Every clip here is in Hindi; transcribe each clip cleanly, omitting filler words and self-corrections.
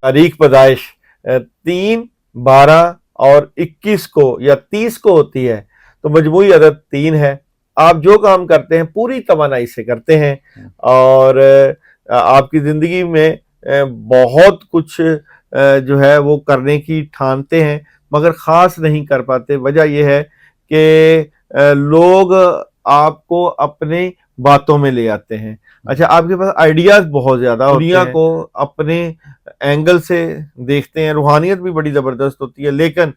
तारीख पैदाइश 3, 12 और 21 को या 30 को होती है, तो मजमूई अदद 3 है। आप जो काम करते हैं पूरी तवानाई से करते हैं और आपकी ज़िंदगी में बहुत कुछ जो है वो करने की ठानते हैं, मगर ख़ास नहीं कर पाते। वजह यह है कि लोग आपको अपने बातों में ले आते हैं। अच्छा, आपके पास आइडियाज़ बहुत ज़्यादा होते हैं, दुनिया को अपने एंगल से देखते हैं, रूहानियत भी बड़ी ज़बरदस्त होती है, लेकिन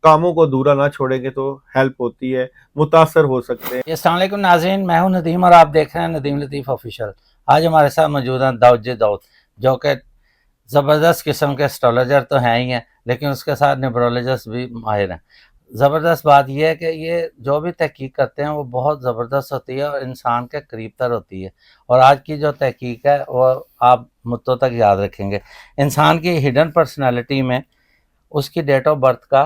कामों को अधूरा ना छोड़ेंगे तो हेल्प होती है, मुतासर हो सकते हैं। अस्सलाम वालेकुम नाज़रीन, मैं हूं नदीम और आप देख रहे हैं नदीम लतीफ़ ऑफिशियल। आज हमारे साथ मौजूद हैं दाऊद, जो कि ज़बरदस्त किस्म के एस्ट्रोलॉजर तो हैं ही हैं, लेकिन उसके साथ न्यूमरोलॉजिस्ट भी माहिर हैं। ज़बरदस्त बात यह है कि ये जो भी तहकीक करते हैं वो बहुत ज़बरदस्त होती है और इंसान के करीब तर होती है। और आज की जो तहकीक है वो आप मुद्दों तक याद रखेंगे। इंसान की हिडन पर्सनैलिटी में उसकी डेट ऑफ बर्थ का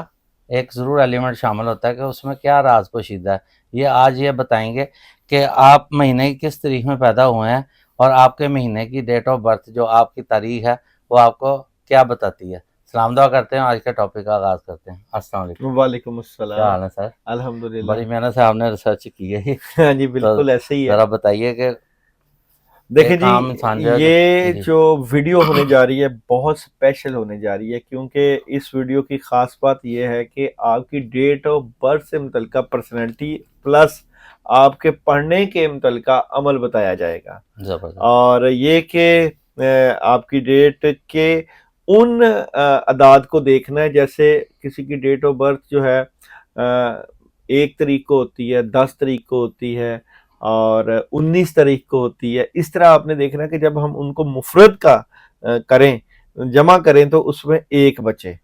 एक ज़रूर एलिमेंट शामिल होता है कि उसमें क्या राज पोशीदा है। ये आज ये बताएंगे कि आप महीने की किस तारीख में पैदा हुए हैं और आपके महीने की डेट ऑफ बर्थ जो आपकी तारीख है वो आपको क्या बताती है। सलाम दुआ करते हैं, आज के टॉपिक का आगाज़ करते हैं। अस्सलाम वालेकुम। वालेकुम क्या अस्सलाम। हाल है सर? अल्हम्दुलिल्लाह। बड़ी मेहनत से आपने रिसर्च की है। हाँ जी, तो बिल्कुल ऐसे ही है। ज़रा बताइए कि देखें एक आम इंसान जी, जो है ये जी जो वीडियो होने जा रही है बहुत स्पेशल होने जा रही है, क्योंकि इस वीडियो की ख़ास बात यह है कि आपकी डेट ऑफ बर्थ से मुतल्लिका पर्सनैलिटी प्लस आपके पढ़ने के मुतल्लिका अमल बताया जाएगा। ज़बरदस्त। और ये कि आपकी डेट के उन अदाद को देखना है, जैसे किसी की डेट ऑफ बर्थ जो है 1 तारीख को होती है, 10 तारीख को होती है और 19 तारीख को होती है। इस तरह आपने देखना है कि जब हम उनको मुफरद का करें, जमा करें, तो उसमें 1 बचे,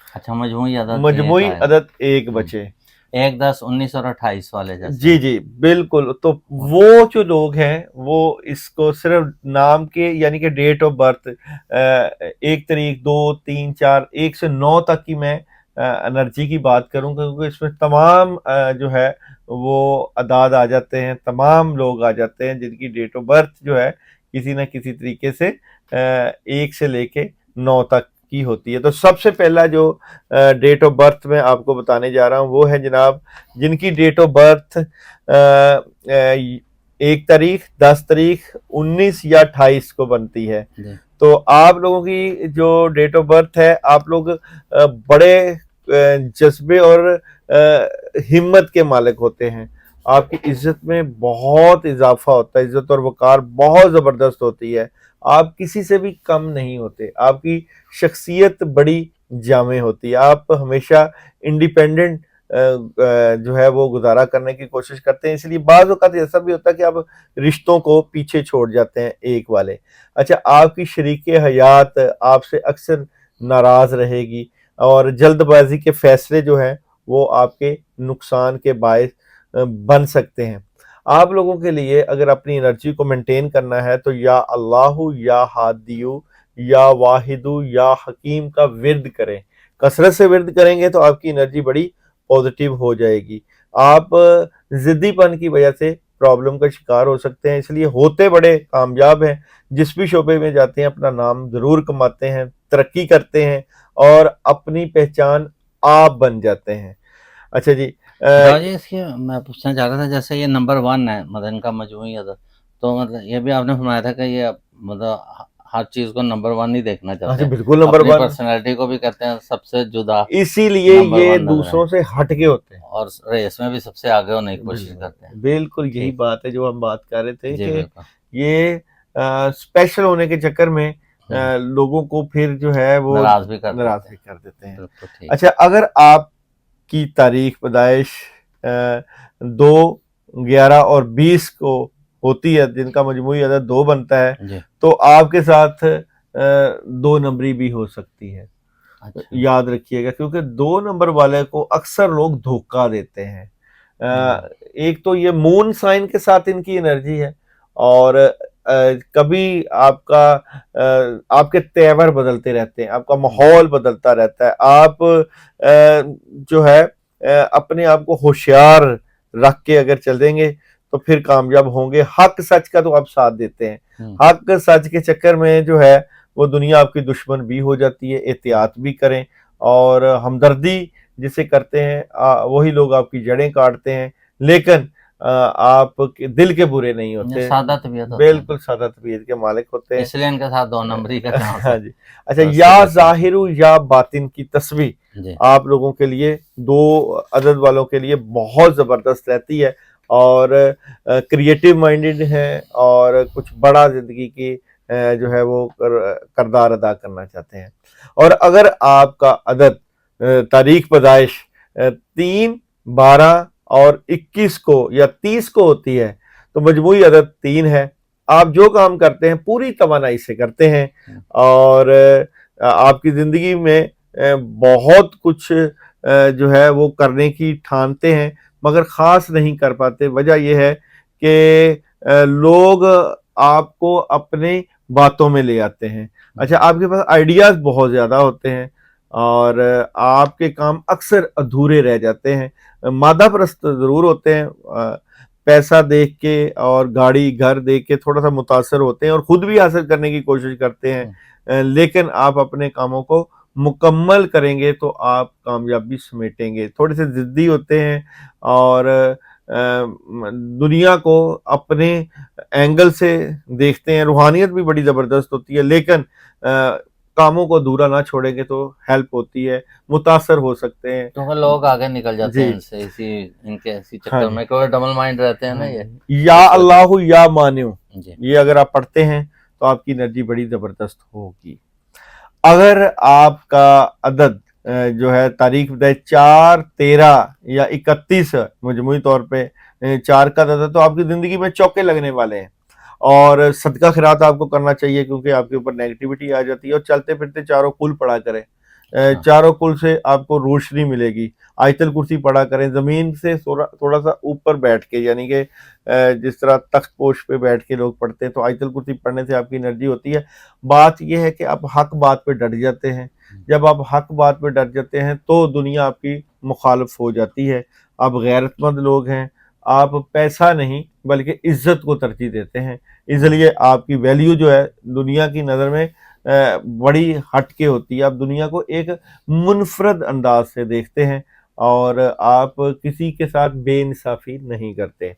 अच्छा, मजमूई अदद एक मजमूई आएगा। अदद 1 बचे। 1, 10, 19 और 28 वाले जैसे। जी जी, बिल्कुल। तो वो जो लोग हैं वो इसको सिर्फ नाम के यानी कि डेट ऑफ बर्थ 1 तारीख, 2, 3, 4, 1 से 9 तक की मैं एनर्जी की बात करूंगा, क्योंकि इसमें तमाम जो है वो अदाद आ जाते हैं, तमाम लोग आ जाते हैं जिनकी डेट ऑफ बर्थ जो है किसी न किसी तरीके से 1 से लेके 9 तक की होती है। तो सबसे पहला जो डेट ऑफ बर्थ में आपको बताने जा रहा हूँ वो है जनाब, जिनकी डेट ऑफ बर्थ 1 तारीख, 10 तारीख, 19 या 28 को बनती है। तो आप लोगों की जो डेट ऑफ बर्थ है, आप लोग बड़े जज्बे और हिम्मत के मालिक होते हैं। आपकी इज्जत में बहुत इजाफा होता है, इज्जत और वकार बहुत ज़बरदस्त होती है। आप किसी से भी कम नहीं होते, आपकी शख्सियत बड़ी जामे होती है, आप हमेशा इंडिपेंडेंट जो है वो गुजारा करने की कोशिश करते हैं। इसलिए बाज़ वक़्त ऐसा भी होता है कि आप रिश्तों को पीछे छोड़ जाते हैं एक वाले। अच्छा, आपकी शरीके हयात आपसे अक्सर नाराज़ रहेगी और जल्दबाजी के फैसले जो हैं वो आपके नुकसान के बायस बन सकते हैं। आप लोगों के लिए अगर अपनी एनर्जी को मेंटेन करना है तो या अल्लाहु या हादियु या वाहिदु या हकीम का विर्द करें। कसरत से विर्द करेंगे तो आपकी एनर्जी बड़ी पॉजिटिव हो जाएगी। आप ज़िद्दीपन की वजह से प्रॉब्लम का शिकार हो सकते हैं, इसलिए होते बड़े कामयाब हैं, जिस भी शोबे में जाते हैं अपना नाम ज़रूर कमाते हैं, तरक्की करते हैं और अपनी पहचान आप बन जाते हैं। अच्छा जी, जी इसकी मैं पूछना चाह रहा था, जैसे ये नंबर 1 है मतलब इनका मजमूई अदद, तो मतलब ये भी आपने फरमाया था कि ये मतलब हर चीज़ को नंबर 1 ही देखना हाँ चाहते जी, हैं, बिल्कुल नंबर अपनी 1। पर्सनैलिटी को भी कहते हैं सबसे जुदा इसीलिए नंबर ये 1 नजर है दूसरों से हट के होते हैं। और रेस में भी सबसे आगे होने की कोशिश बिल्कुल, करते हैं। बिल्कुल यही ठीक, बात है जो हम बात कर रहे थे जी कि बिल्कुल। ये स्पेशल होने के चक्कर में लोगों को फिर जो है वो नाराज़ भी कर नाराज़ देते भी हैं। कर देते हैं। बिल्कुल ठीक। अच्छा, अगर आपकी तारीख पैदाइश 2, 11 और 20 को होती है, जिनका मजमूई अदद 2 बनता है, जी। तो आपके साथ 2 नंबरी भी हो सकती है। अच्छा। याद रखिएगा, क्योंकि 2 नंबर वाले को अक्सर लोग धोखा देते हैं। एक तो ये मून साइन के साथ इनकी एनर्जी है और कभी आपके तेवर बदलते रहते हैं, आपका माहौल बदलता रहता है। आप जो है अपने आप को होशियार रख के अगर चलेंगे तो फिर कामयाब होंगे। हक सच का तो आप साथ देते हैं, हम्म, हक सच के चक्कर में जो है वो दुनिया आपकी दुश्मन भी हो जाती है। एहतियात भी करें, और हमदर्दी जिसे करते हैं वही लोग आपकी जड़ें काटते हैं, लेकिन आप दिल के बुरे नहीं ये होते, सादा तबीयत होते हैं, बिल्कुल सादा तबीयत के मालिक होते हैं। इसलिए इनके साथ 2 नंबरी का चांस हाँ है। जी। अच्छा, तो उससे या बचना चाहिए। जाहिरु या बातिन की तस्वीर जी, आप लोगों के लिए, दो अदद वालों के लिए बहुत जबरदस्त रहती है, और क्रिएटिव माइंडेड है, और कुछ बड़ा जिंदगी की जो है वो करदार अदा करना चाहते हैं। और अगर आपका अदद तारीख पैदाइश 3, 12 और 21 को या 30 को होती है, तो मजमूई अदद 3 है। आप जो काम करते हैं पूरी तवानाई से करते हैं, और आपकी जिंदगी में बहुत कुछ जो है वो करने की ठानते हैं, मगर खास नहीं कर पाते। वजह यह है कि लोग आपको अपने बातों में ले आते हैं। अच्छा, आपके पास आइडियाज बहुत ज्यादा होते हैं, और आपके काम अक्सर अधूरे रह जाते हैं। मादा परस्त जरूर होते हैं, पैसा देख के और गाड़ी घर देख के थोड़ा सा मुतासर होते हैं, और खुद भी हासिल करने की कोशिश करते हैं, लेकिन आप अपने कामों को मुकम्मल करेंगे तो आप कामयाबी समेटेंगे। थोड़े से जिद्दी होते हैं, और दुनिया को अपने एंगल से देखते हैं। रूहानियत भी बड़ी ज़बरदस्त होती है, लेकिन कामों को अधूरा ना छोड़ेंगे तो हेल्प होती है, मुतासर हो सकते हैं। क्योंकि लोग आगे निकल जाते हैं जी, इनसे, इसी हाँ चक्कर जी, में, क्योंकि डबल माइंड रहते हैं ना हाँ ये, जी। या इस वजह अल्लाह या मान्यो, जी, ये अगर आप पढ़ते हैं तो आपकी एनर्जी बड़ी ज़बरदस्त होगी। अगर आपका अदद जो है तारीख बताए 4, 13 या 31 मजमूई तौर पे 4 का अदद है, तो आपकी ज़िंदगी में चौके लगने वाले हैं, और सदका खैरात आपको करना चाहिए, क्योंकि आपके ऊपर नेगेटिविटी आ जाती है। और चलते फिरते चारों कुल पढ़ा करें, हाँ, चारों कुल से आपको रोशनी मिलेगी। आयतल कुर्सी पढ़ा करें, ज़मीन से थोड़ा सा ऊपर बैठ के, यानी कि जिस तरह तख्त पोश पे बैठ के लोग पढ़ते हैं, तो आयतल कुर्सी पढ़ने से आपकी एनर्जी होती है। बात यह है कि आप हक बात पे डट जाते हैं। जब आप हक बात पे डट जाते हैं तो दुनिया आपकी मुखालफ हो जाती है। आप गैरतमंद लोग हैं, आप पैसा नहीं बल्कि इज्जत को तरजीह देते हैं, इसलिए आपकी वैल्यू जो है दुनिया की नज़र में बड़ी हटके होती है। आप दुनिया को एक मुनफरद अंदाज से देखते हैं, और आप किसी के साथ बेइंसाफी नहीं करते,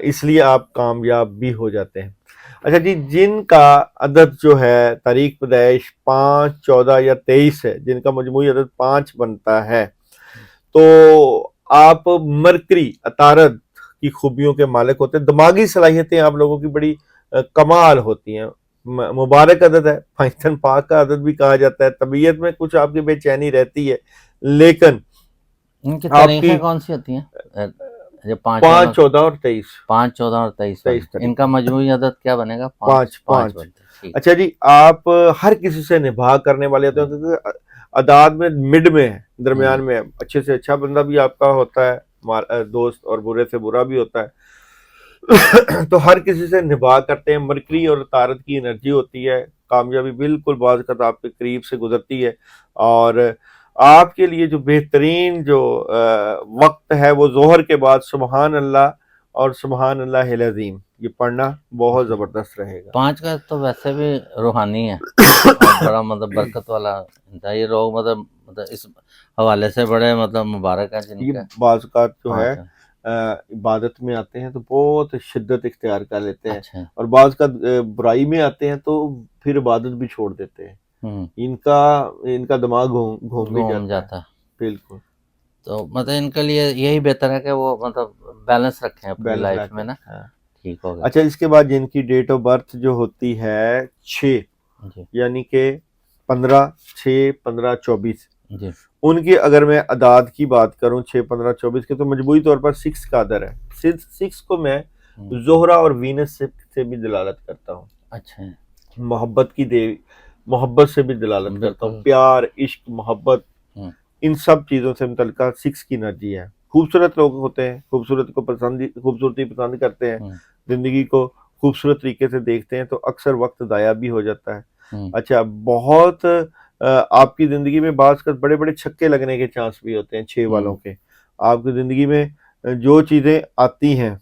इसलिए आप कामयाब भी हो जाते हैं। अच्छा जी, जिनका अदद जो है तारीख पैदाइश 5, 14 या 23 है, जिनका मजमूई अदद 5 बनता है, तो आप मरकरी अतारद की खूबियों के मालिक होते हैं। दिमागी सलाहियतें आप लोगों की बड़ी कमाल होती हैं। मुबारक अदद है, फैशन पाक का अदद भी कहा जाता है। तबीयत में कुछ आपकी बेचैनी रहती है, लेकिन इनकी आपकी तारीखें कौन सी होती हैं? जो 5 5, वाला, 14 और 23, 5, 14 और 23 वाली, 23 तारीख, इनका मजमूई अदद क्या बनेगा? 5, 5, 5 5। बनते हैं, ठीक। अच्छा जी, आप हर किसी से निभाव करने वाले होते हैं, क्योंकि अदाद में मिड में है, दरमियान में है। अच्छे से अच्छा बंदा भी आपका होता है, दोस्त, और बुरे से बुरा भी होता है। तो हर किसी से निभा करते हैं। मरकरी और तारत की एनर्जी होती है, कामयाबी बिल्कुल बाज़ वक़्त आपके करीब से गुजरती है, और आपके लिए जो बेहतरीन जो वक्त है वो जोहर के बाद सुबहान अल्लाह और सुबहान अल्लाह अज़ीम ये पढ़ना बहुत ज़बरदस्त रहेगा। 5 का तो वैसे भी रूहानी है और बड़ा मतलब बरकत वाला होता है। ये लोग मतलब इस हवाले से बड़े मतलब मुबारक है ये जिनका बाज़ औक़ात जो है 5 है। इबादत में आते हैं तो बहुत शिद्दत इख्तियार कर लेते हैं, अच्छा, और बाज़ का बुराई में आते हैं तो फिर इबादत भी छोड़ देते हैं। इनका इनका दिमाग घूम भी घूम जाता है। जाता है। बिल्कुल, तो मतलब इनके लिए यही बेहतर है कि वो मतलब बैलेंस रखें अपनी बैलेंस लाइफ रखें, में ना, हाँ। ठीक हो गया। अच्छा, इसके बाद जिनकी डेट ऑफ बर्थ जो होती है 6, जी, यानी कि 15, 6, 15, 24, जी, उनकी अगर मैं अदाद की बात करूं 6, 15, 24 के, तो मजबूरी तौर पर 6 का अदर है। 6 को मैं जोहरा और वीनस से भी दलालत करता हूँ। अच्छा, मोहब्बत की देवी, मोहब्बत से भी दलालत करता हूँ, बिल्कुल। प्यार, इश्क, मोहब्बत, इन सब चीज़ों से मुतल्लिका 6 की एनर्जी है। खूबसूरत लोग होते हैं, खूबसूरती पसंद करते हैं, ज़िंदगी को खूबसूरत तरीके से देखते हैं, तो अक्सर वक्त ज़ाया भी हो जाता है। अच्छा, बहुत आपकी ज़िंदगी में बाज़ बड़े-बड़े छक्के लगने के चांस भी होते हैं 6 वालों के। आपकी ज़िंदगी में जो चीज़ें आती हैं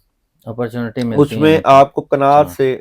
अपॉर्चुनिटी मिलती उसमें है। आपको कनात हाँ। से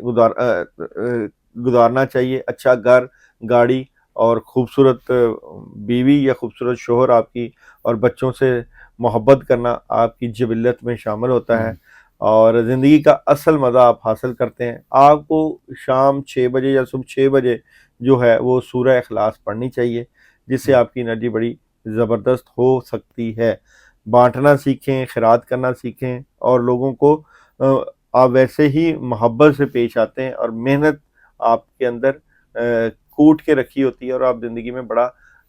गुजारना चाहिए। अच्छा घर, गाड़ी और खूबसूरत बीवी या खूबसूरत शोहर आपकी और बच्चों से मोहब्बत करना आपकी जिबिल्लत में शामिल होता है और ज़िंदगी का असल मज़ा आप हासिल करते हैं। आपको शाम 6 बजे या सुबह 6 बजे जो है वो सूरह इखलास पढ़नी चाहिए, जिससे आपकी एनर्जी बड़ी ज़बरदस्त हो सकती है। बाँटना सीखें, खैरात करना सीखें और लोगों को आप वैसे ही मोहब्बत से पेश आते हैं और मेहनत आपके अंदर कूट के रखी होती है और आप ज़िंदगी में बड़ा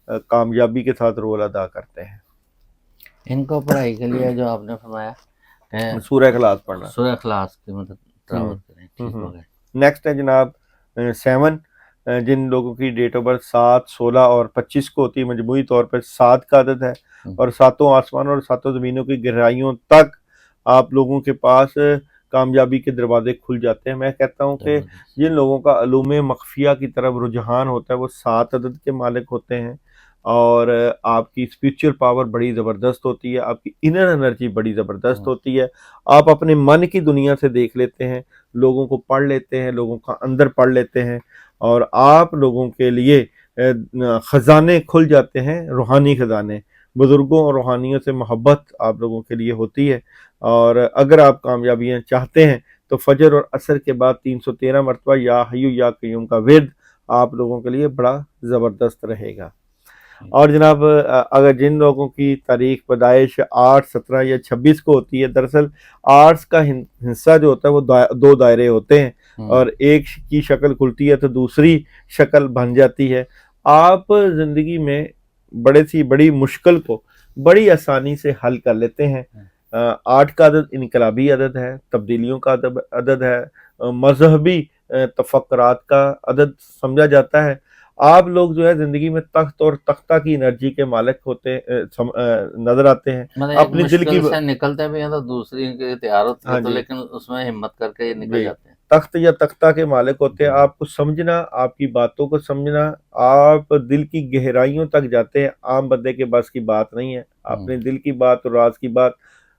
कामयाबी के साथ रोल अदा करते हैं। इनको पढ़ाई के लिए जो आपने फरमाया सूरह इखलास पढ़ना। सूरह इखलास की मतलब तिलावत करें, ठीक हो गया। नेक्स्ट है जनाब 7, जिन लोगों की डेट ऑफ बर्थ 7, 16 और 25 को होती है, मजमूई तौर पर 7 का अदद है और सातों आसमान और सातों ज़मीनों की गहराइयों तक आप लोगों के पास कामयाबी के दरवाजे खुल जाते हैं। मैं कहता हूँ कि जिन लोगों का अलूम मख्फिया की तरफ रुझान होता है वो 7 अदद के मालिक होते हैं और आपकी स्पिरिचुअल पावर बड़ी ज़बरदस्त होती है, आपकी इनर एनर्जी बड़ी ज़बरदस्त होती है। आप अपने मन की दुनिया से देख लेते हैं, लोगों को पढ़ लेते हैं, लोगों का अंदर पढ़ लेते हैं और आप लोगों के लिए ख़ज़ाने खुल जाते हैं, रूहानी ख़ज़ाने। बुज़ुर्गों और रूहानियों से मोहब्बत आप लोगों के लिए होती है और अगर आप कामयाबियाँ चाहते हैं तो फ़जर और असर के बाद 313 मरतबा या हय्यु या क़य्यूम का विर्द आप लोगों के लिए बड़ा ज़बरदस्त रहेगा। और जनाब अगर जिन लोगों की तारीख पैदाइश 8, 17 या 26 को होती है, दरअसल आर्ट्स का हिस्सा जो होता है वो दो दायरे होते हैं और एक की शक्ल खुलती है तो दूसरी शक्ल बन जाती है। आप ज़िंदगी में बड़ी मुश्किल को बड़ी आसानी से हल कर लेते हैं। 8 का अदद इनकलाबी अदद है, तब्दीलियों का अदद है, मजहबी तफक्कुरात का अदद समझा जाता है। आप लोग जो है ज़िंदगी में तख्त और तख्ता की एनर्जी के मालिक होते नज़र आते हैं। मतलब एक अपनी दिल की मुश्किल से निकलते भी हैं तो दूसरी इनकी तैयार होती है, हाँ तो जी, लेकिन उसमें हिम्मत करके ये निकल जी। जाते हैं। तख्त या तख्ता के मालिक होते हैं। आपको समझना, आपकी बातों को समझना, आप दिल की गहराइयों तक जाते हैं। आम बंदे के बस की बात नहीं है। अपने दिल की बात और राज़ की बात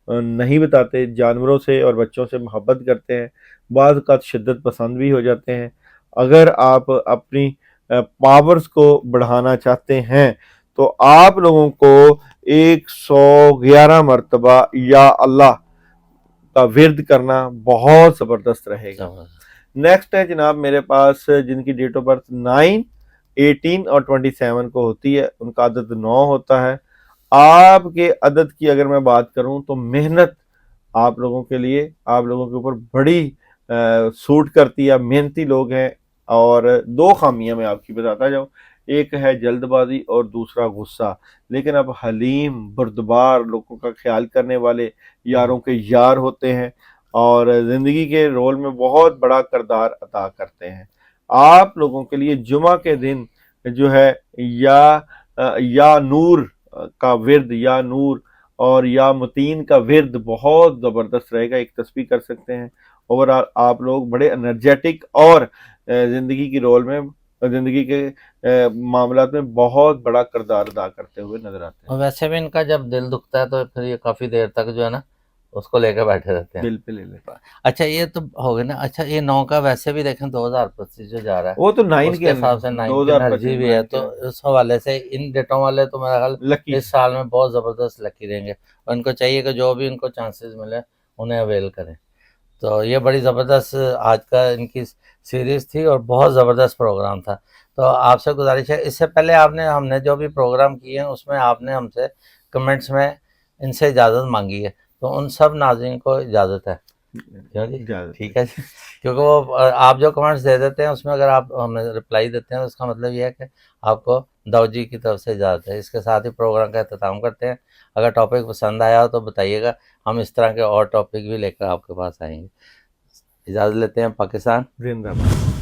नहीं बताते। जानवरों से और बच्चों से मोहब्बत करते हैं। बाज़ औक़ात शिद्दत पसंद भी हो जाते हैं। अगर आप अपनी पावर्स को बढ़ाना चाहते हैं तो आप लोगों को 111 मरतबा या अल्लाह का विर्द करना बहुत ज़बरदस्त रहेगा। नेक्स्ट है जनाब मेरे पास जिनकी डेट ऑफ बर्थ 9, 18 और 27 को होती है, उनका अदद 9 होता है। आपके अदद की अगर मैं बात करूं तो मेहनत आप लोगों के लिए, आप लोगों के ऊपर बड़ी सूट करती है। आप मेहनती लोग हैं और 2 खामियां मैं आपकी बताता जाऊं, एक है जल्दबाजी और दूसरा गुस्सा। लेकिन आप हलीम, बुर्दबार, लोगों का ख्याल करने वाले, यारों के यार होते हैं और ज़िंदगी के रोल में बहुत बड़ा किरदार अदा करते हैं। आप लोगों के लिए जुमा के दिन जो है या नूर का विर्द, या नूर और या मतीन का विर्द बहुत ज़बरदस्त रहेगा। एक तस्बीह कर सकते हैं। ओवरऑल आप लोग बड़े एनर्जेटिक और ज़िंदगी की रोल में, ज़िंदगी के मामलात में बहुत बड़ा किरदार अदा करते हुए नज़र आते हैं। और वैसे भी इनका जब दिल दुखता है तो फिर ये काफ़ी देर तक जो है ना उसको लेकर बैठे रहते हैं। बिल्कुल ले लेते हैं। अच्छा ये तो हो गया ना। अच्छा ये 9 का वैसे भी देखें 2025 जो जा रहा है वो तो 9 उसके के हिसाब से 9 की 2025 एनर्जी भी है, तो उस हवाले से इन डेटों वाले तो मेरा ख्याल लकी इस साल में बहुत ज़बरदस्त लकी रहेंगे और इनको चाहिए कि जो भी इनको चांसेस मिले उन्हें अवेल करें। तो ये बड़ी ज़बरदस्त आज का इनकी सीरीज़ थी और बहुत ज़बरदस्त प्रोग्राम था। तो आपसे गुजारिश है, इससे पहले हमने जो भी प्रोग्राम किए हैं उसमें आपने हमसे कमेंट्स में इनसे इजाज़त मांगी है, तो उन सब नाज़रीन को इजाज़त है। क्यों जी? ठीक है जी। क्योंकि वो आप जो कमेंट्स दे देते हैं उसमें अगर आप हमें रिप्लाई देते हैं तो उसका मतलब ये है कि आपको दाऊद जी की तरफ से इजाज़त है। इसके साथ ही प्रोग्राम का अख्ताम करते हैं। अगर टॉपिक पसंद आया हो तो बताइएगा, हम इस तरह के और टॉपिक भी लेकर आपके पास आएंगे। इजाज़त लेते हैं। पाकिस्तान जिंदाबाद।